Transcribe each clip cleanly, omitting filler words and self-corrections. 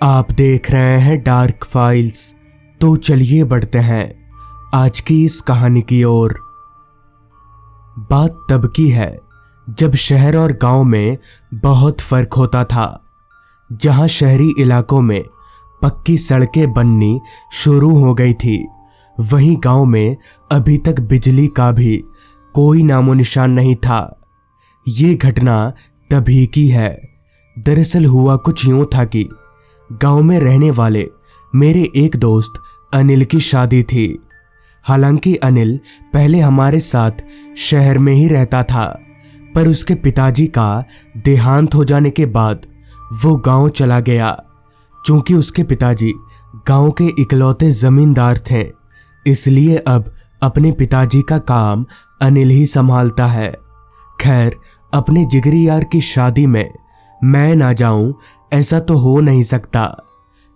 आप देख रहे हैं डार्क फाइल्स। तो चलिए बढ़ते हैं आज की इस कहानी की ओर। बात तब की है जब शहर और गांव में बहुत फर्क होता था। जहां शहरी इलाकों में पक्की सड़कें बननी शुरू हो गई थी, वहीं गांव में अभी तक बिजली का भी कोई नामो निशान नहीं था। ये घटना तभी की है। दरअसल हुआ कुछ यूं था कि गांव में रहने वाले मेरे एक दोस्त अनिल की शादी थी। हालांकि अनिल पहले हमारे साथ शहर में ही रहता था, पर उसके पिताजी का देहांत हो जाने के बाद वो गांव चला गया। चूंकि उसके पिताजी गांव के इकलौते जमींदार थे, इसलिए अब अपने पिताजी का काम अनिल ही संभालता है। खैर, अपने जिगरी यार की शादी में मैं ना जाऊं ऐसा तो हो नहीं सकता।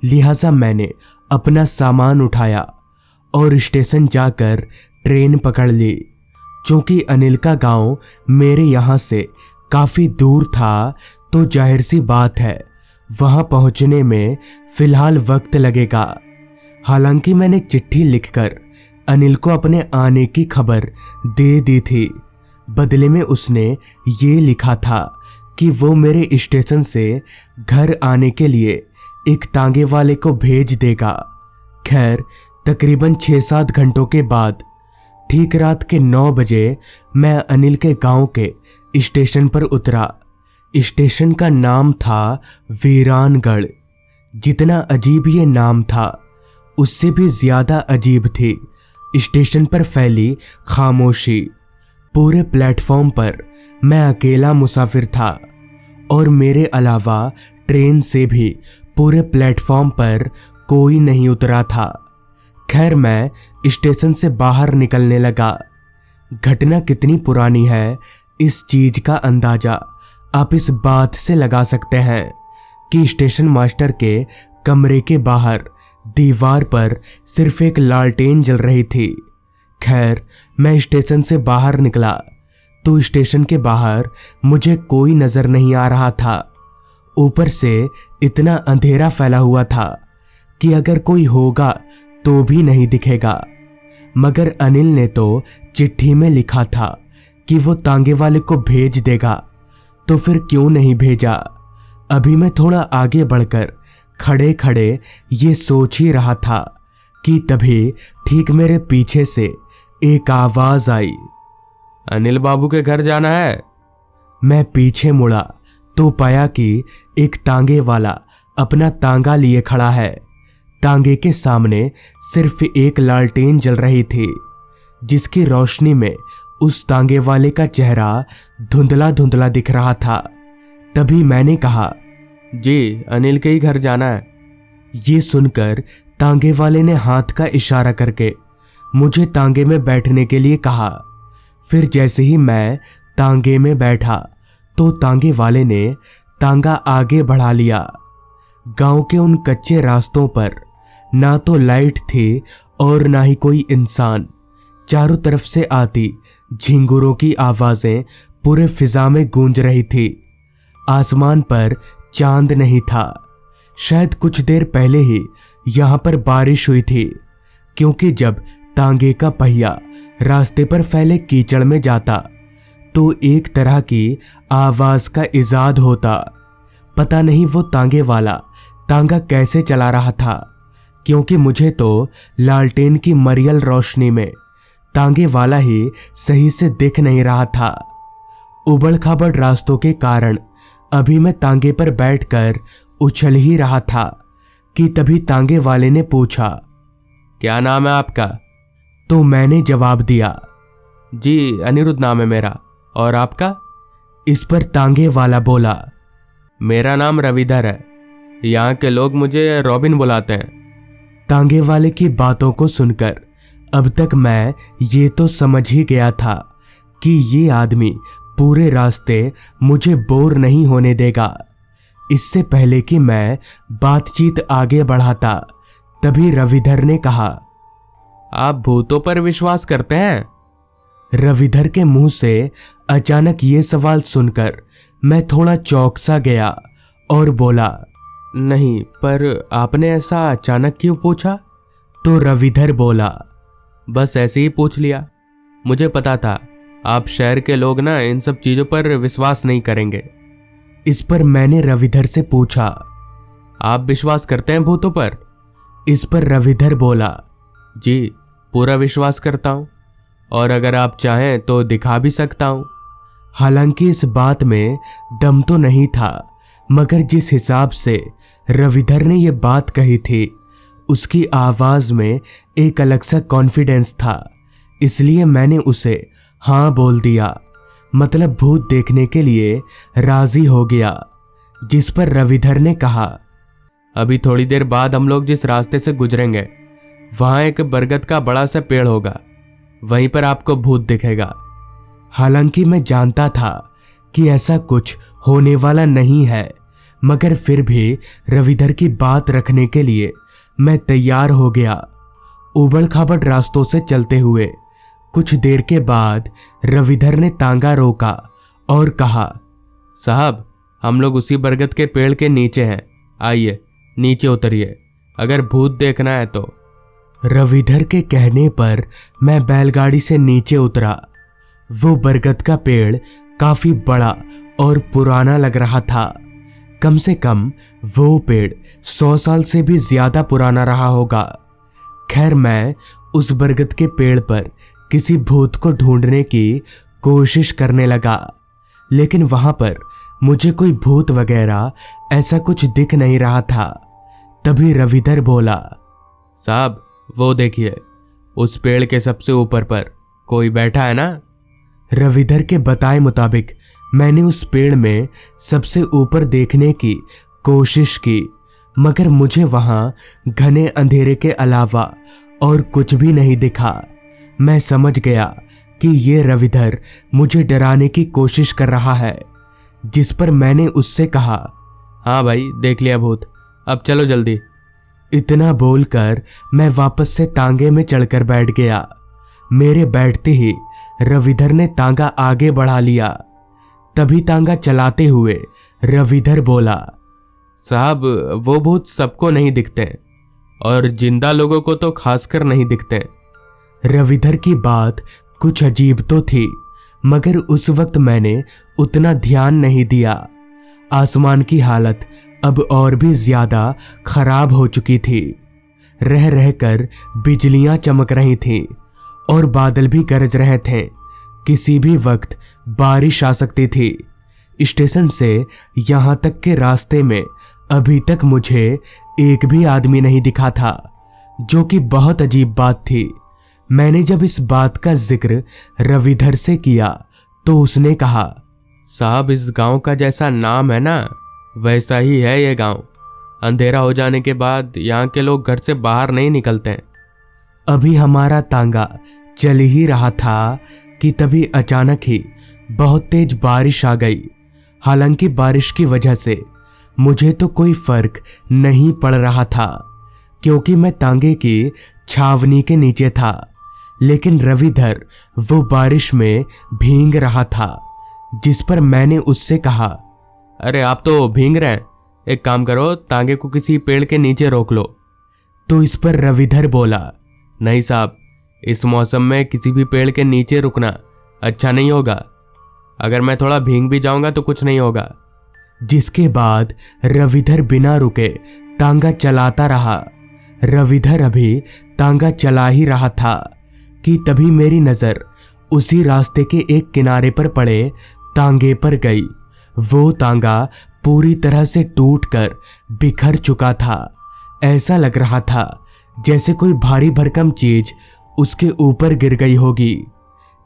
लिहाजा मैंने अपना सामान उठाया और स्टेशन जाकर ट्रेन पकड़ ली। चूंकि अनिल का गांव मेरे यहाँ से काफी दूर था, तो जाहिर सी बात है वहां पहुंचने में फिलहाल वक्त लगेगा। हालांकि मैंने चिट्ठी लिखकर अनिल को अपने आने की खबर दे दी थी। बदले में उसने ये लिखा था कि वो मेरे स्टेशन से घर आने के लिए एक तांगे वाले को भेज देगा। खैर, तकरीबन 6-7 घंटों के बाद ठीक रात के 9 बजे मैं अनिल के गांव के स्टेशन पर उतरा। स्टेशन का नाम था वीरानगढ़। जितना अजीब ये नाम था, उससे भी ज्यादा अजीब थी स्टेशन पर फैली खामोशी। पूरे प्लेटफॉर्म पर मैं अकेला मुसाफिर था और मेरे अलावा ट्रेन से भी पूरे प्लेटफॉर्म पर कोई नहीं उतरा था। खैर, मैं स्टेशन से बाहर निकलने लगा। घटना कितनी पुरानी है, इस चीज का अंदाजा आप इस बात से लगा सकते हैं कि स्टेशन मास्टर के कमरे के बाहर दीवार पर सिर्फ एक लालटेन जल रही थी। खैर, मैं स्टेशन से बाहर निकला तो स्टेशन के बाहर मुझे कोई नजर नहीं आ रहा था। ऊपर से इतना अंधेरा फैला हुआ था कि अगर कोई होगा तो भी नहीं दिखेगा। मगर अनिल ने तो चिट्ठी में लिखा था कि वो तांगे वाले को भेज देगा, तो फिर क्यों नहीं भेजा। अभी मैं थोड़ा आगे बढ़कर खड़े खड़े ये सोच ही रहा था कि तभी ठीक मेरे पीछे से एक आवाज आई, अनिल बाबू के घर जाना है। मैं पीछे मुड़ा तो पाया कि एक तांगे वाला अपना तांगा लिए खड़ा है। तांगे के सामने सिर्फ एक लालटेन जल रही थी, जिसकी रोशनी में उस तांगे वाले का चेहरा धुंधला धुंधला दिख रहा था। तभी मैंने कहा, जी, अनिल के ही घर जाना है। ये सुनकर तांगे वाले ने हाथ का इशारा करके मुझे तांगे में बैठने के लिए कहा। फिर जैसे ही मैं तांगे में बैठा तो तांगे वाले ने तांगा आगे बढ़ा लिया। गांव के उन कच्चे रास्तों पर ना तो लाइट थी और ना ही कोई इंसान। चारों तरफ से आती झिंगुरों की आवाजें पूरे फिजा में गूंज रही थी। आसमान पर चांद नहीं था। शायद कुछ देर पहले ही यहां पर बारिश हुई थी, क्योंकि जब तांगे का पहिया रास्ते पर फैले कीचड़ में जाता तो एक तरह की आवाज का इजाद होता। पता नहीं वो तांगे वाला तांगा कैसे चला रहा था, क्योंकि मुझे तो लालटेन की मरियल रोशनी में तांगे वाला ही सही से दिख नहीं रहा था। उबड़ खाबड़ रास्तों के कारण अभी मैं तांगे पर बैठकर उछल ही रहा था कि तभी तांगे वाले ने पूछा, क्या नाम है आपका? तो मैंने जवाब दिया, जी, अनिरुद्ध नाम है मेरा। और आपका? इस पर तांगे वाला बोला, मेरा नाम रविधर है। यहाँ के लोग मुझे रॉबिन बुलाते हैं। तांगे वाले की बातों को सुनकर अब तक मैं ये तो समझ ही गया था कि ये आदमी पूरे रास्ते मुझे बोर नहीं होने देगा। इससे पहले कि मैं बातचीत आगे बढ़ाता, तभी रविधर ने कहा, आप भूतों पर विश्वास करते हैं? रविधर के मुंह से अचानक ये सवाल सुनकर मैं थोड़ा चौंक सा गया और बोला, नहीं, पर आपने ऐसा अचानक क्यों पूछा? तो रविधर बोला, बस ऐसे ही पूछ लिया। मुझे पता था आप शहर के लोग ना इन सब चीजों पर विश्वास नहीं करेंगे। इस पर मैंने रविधर से पूछा, आप विश्वास करते हैं भूतों पर? इस पर रविधर बोला, जी, पूरा विश्वास करता हूँ, और अगर आप चाहें तो दिखा भी सकता हूँ। हालांकि इस बात में दम तो नहीं था, मगर जिस हिसाब से रविधर ने यह बात कही थी उसकी आवाज में एक अलग सा कॉन्फिडेंस था, इसलिए मैंने उसे हाँ बोल दिया, मतलब भूत देखने के लिए राजी हो गया। जिस पर रविधर ने कहा, अभी थोड़ी देर बाद हम लोग जिस रास्ते से गुजरेंगे वहां एक बरगद का बड़ा सा पेड़ होगा, वहीं पर आपको भूत दिखेगा। हालांकि मैं जानता था कि ऐसा कुछ होने वाला नहीं है, मगर फिर भी रविधर की बात रखने के लिए मैं तैयार हो गया। उबड़ खाबड़ रास्तों से चलते हुए कुछ देर के बाद रविधर ने तांगा रोका और कहा, साहब, हम लोग उसी बरगद के पेड़ के नीचे हैं, आइए नीचे उतरिए, अगर भूत देखना है तो। रविधर के कहने पर मैं बैलगाड़ी से नीचे उतरा। वो बरगद का पेड़ काफी बड़ा और पुराना लग रहा था। कम से कम वो पेड़ 100 साल से भी ज्यादा पुराना रहा होगा। खैर, मैं उस बरगद के पेड़ पर किसी भूत को ढूंढने की कोशिश करने लगा, लेकिन वहां पर मुझे कोई भूत वगैरह ऐसा कुछ दिख नहीं रहा था। तभी रविधर बोला, साहब, वो देखिए, उस पेड़ के सबसे ऊपर पर कोई बैठा है ना। रविधर के बताए मुताबिक मैंने उस पेड़ में सबसे ऊपर देखने की कोशिश की, मगर मुझे वहां घने अंधेरे के अलावा और कुछ भी नहीं दिखा। मैं समझ गया कि ये रविधर मुझे डराने की कोशिश कर रहा है। जिस पर मैंने उससे कहा, हाँ भाई, देख लिया भूत, अब चलो जल्दी। इतना बोलकर मैं वापस से तांगे में चढ़कर बैठ गया। मेरे बैठते ही रविधर ने तांगा आगे बढ़ा लिया। तभी तांगा चलाते हुए रविधर बोला, साहब, वो भूत सबको नहीं दिखते और जिंदा लोगों को तो खासकर नहीं दिखते। रविधर की बात कुछ अजीब तो थी, मगर उस वक्त मैंने उतना ध्यान नहीं दिया। आसमान की हालत अब और भी ज्यादा खराब हो चुकी थी। रह रहकर बिजलियां चमक रही थीं और बादल भी गरज रहे थे। किसी भी वक्त बारिश आ सकती थी। स्टेशन से यहां तक के रास्ते में अभी तक मुझे एक भी आदमी नहीं दिखा था, जो कि बहुत अजीब बात थी। मैंने जब इस बात का जिक्र रविधर से किया तो उसने कहा, साहब, इस गांव का जैसा नाम है ना, वैसा ही है ये गांव। अंधेरा हो जाने के बाद यहाँ के लोग घर से बाहर नहीं निकलते हैं। अभी हमारा तांगा चल ही रहा था कि तभी अचानक ही बहुत तेज बारिश आ गई। हालांकि बारिश की वजह से मुझे तो कोई फर्क नहीं पड़ रहा था, क्योंकि मैं तांगे की छावनी के नीचे था। लेकिन रविधर वो बारिश में भीग रहा था। जिस पर मैंने उससे कहा, अरे आप तो भीग रहे हैं, एक काम करो, तांगे को किसी पेड़ के नीचे रोक लो। तो इस पर रविधर बोला, नहीं साहब, इस मौसम में किसी भी पेड़ के नीचे रुकना अच्छा नहीं होगा। अगर मैं थोड़ा भीग भी जाऊंगा तो कुछ नहीं होगा। जिसके बाद रविधर बिना रुके तांगा चलाता रहा। रविधर अभी तांगा चला ही रहा था कि तभी मेरी नजर उसी रास्ते के एक किनारे पर पड़े तांगे पर गई। वो तांगा पूरी तरह से टूटकर बिखर चुका था। ऐसा लग रहा था जैसे कोई भारी भरकम चीज उसके ऊपर गिर गई होगी।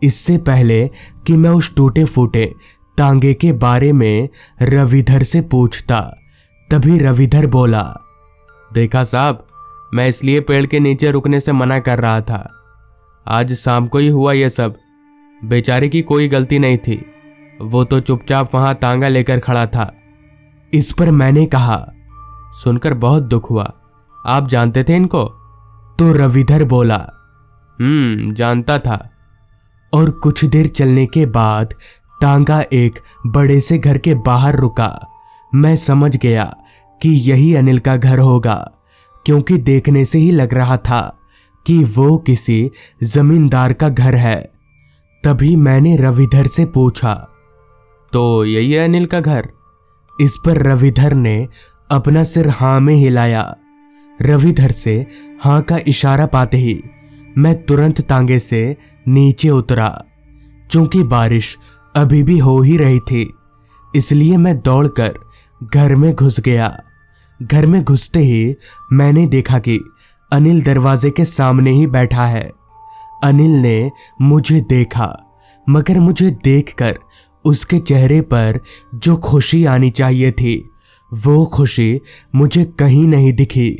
इससे पहले कि मैं उस टूटे फूटे तांगे के बारे में रविधर से पूछता, तभी रविधर बोला, देखा साहब, मैं इसलिए पेड़ के नीचे रुकने से मना कर रहा था। आज शाम को ही हुआ यह सब। बेचारे की कोई गलती नहीं थी, वो तो चुपचाप वहां तांगा लेकर खड़ा था। इस पर मैंने कहा, सुनकर बहुत दुख हुआ। आप जानते थे इनको? तो रविधर बोला, जानता था। और कुछ देर चलने के बाद तांगा एक बड़े से घर के बाहर रुका। मैं समझ गया कि यही अनिल का घर होगा, क्योंकि देखने से ही लग रहा था कि वो किसी जमींदार का घर है। तभी मैंने रविधर से पूछा, तो यही है अनिल का घर? इस पर रविधर ने अपना सिर हाँ में हिलाया। रविधर से हाँ का इशारा पाते ही मैं तुरंत तांगे से नीचे उतरा। चूंकि बारिश अभी भी हो ही रही थी, इसलिए मैं दौड़कर घर में घुस गया। घर में घुसते ही मैंने देखा कि अनिल दरवाजे के सामने ही बैठा है। अनिल ने मुझे देखा, मगर मुझे देखकर उसके चेहरे पर जो खुशी आनी चाहिए थी, वो खुशी मुझे कहीं नहीं दिखी।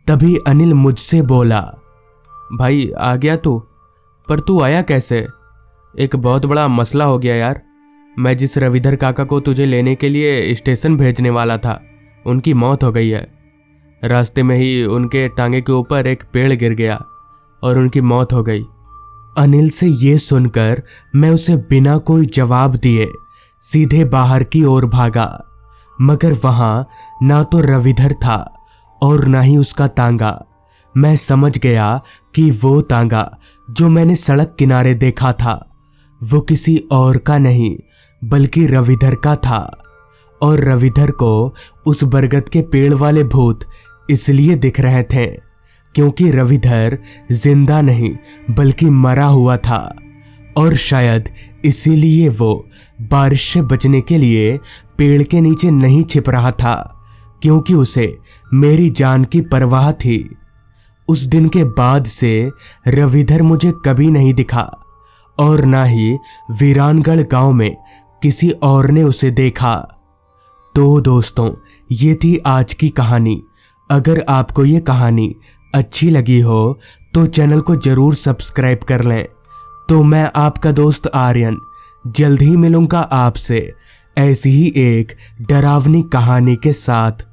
तभी अनिल मुझसे बोला, भाई आ गया तू? पर तू आया कैसे? एक बहुत बड़ा मसला हो गया यार। मैं जिस रविधर काका को तुझे लेने के लिए स्टेशन भेजने वाला था, उनकी मौत हो गई है। रास्ते में ही उनके टांगे के ऊपर एक पेड़ गिर गया और उनकी मौत हो गई। अनिल से ये सुनकर मैं उसे बिना कोई जवाब दिए सीधे बाहर की ओर भागा, मगर वहां ना तो रविधर था और ना ही उसका तांगा। मैं समझ गया कि वो तांगा जो मैंने सड़क किनारे देखा था, वो किसी और का नहीं बल्कि रविधर का था। और रविधर को उस बरगद के पेड़ वाले भूत इसलिए दिख रहे थे क्योंकि रविधर जिंदा नहीं बल्कि मरा हुआ था। और शायद इसीलिए वो बारिश से बचने के लिए पेड़ के नीचे नहीं छिप रहा था, क्योंकि उसे मेरी जान की परवाह थी। उस दिन के बाद से रविधर मुझे कभी नहीं दिखा और ना ही वीरानगढ़ गांव में किसी और ने उसे देखा। तो दोस्तों, ये थी आज की कहानी। अगर आपको ये कहानी अच्छी लगी हो तो चैनल को जरूर सब्सक्राइब कर लें। तो मैं आपका दोस्त आर्यन जल्द ही मिलूंगा आपसे ऐसी ही एक डरावनी कहानी के साथ।